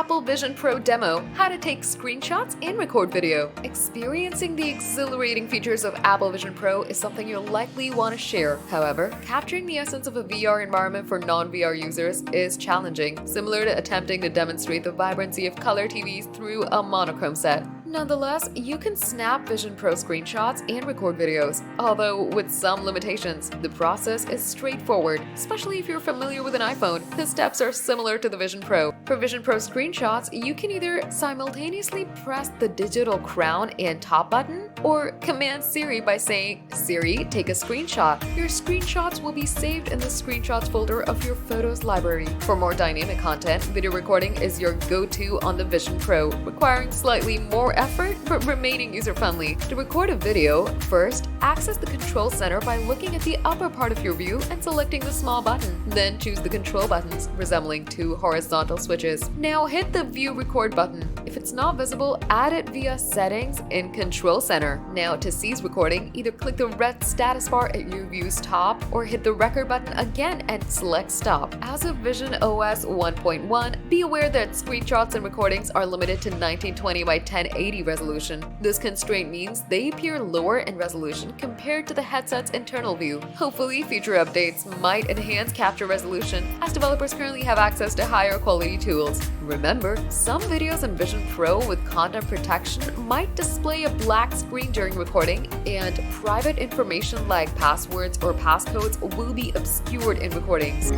Apple Vision Pro demo, how to take screenshots and record video. Experiencing the exhilarating features of Apple Vision Pro is something you'll likely want to share. However, capturing the essence of a VR environment for non-VR users is challenging, similar to attempting to demonstrate the vibrancy of color TVs through a monochrome set. Nonetheless, you can snap Vision Pro screenshots and record videos, although with some limitations. The process is straightforward, especially if you're familiar with an iPhone. The steps are similar to the Vision Pro. For Vision Pro screenshots, you can either simultaneously press the digital crown and top button, or command Siri by saying, "Siri, take a screenshot." Your screenshots will be saved in the Screenshots folder of your Photos library. For more dynamic content, video recording is your go-to on the Vision Pro, requiring slightly more effort but remaining user-friendly. To record a video, first, access the control center by looking at the upper part of your view and selecting the small button. Then choose the control buttons, resembling two horizontal switches. Now hit the View Record button. If it's not visible, add it via Settings in Control Center. Now to cease recording, either click the red status bar at your view's top or hit the record button again and select Stop. As of Vision OS 1.1, be aware that screenshots and recordings are limited to 1920 by 1080 resolution. This constraint means they appear lower in resolution compared to the headset's internal view. Hopefully, future updates might enhance capture resolution, as developers currently have access to higher quality tools. Remember, some videos in Vision Pro with content protection might display a black screen during recording, and private information like passwords or passcodes will be obscured in recordings.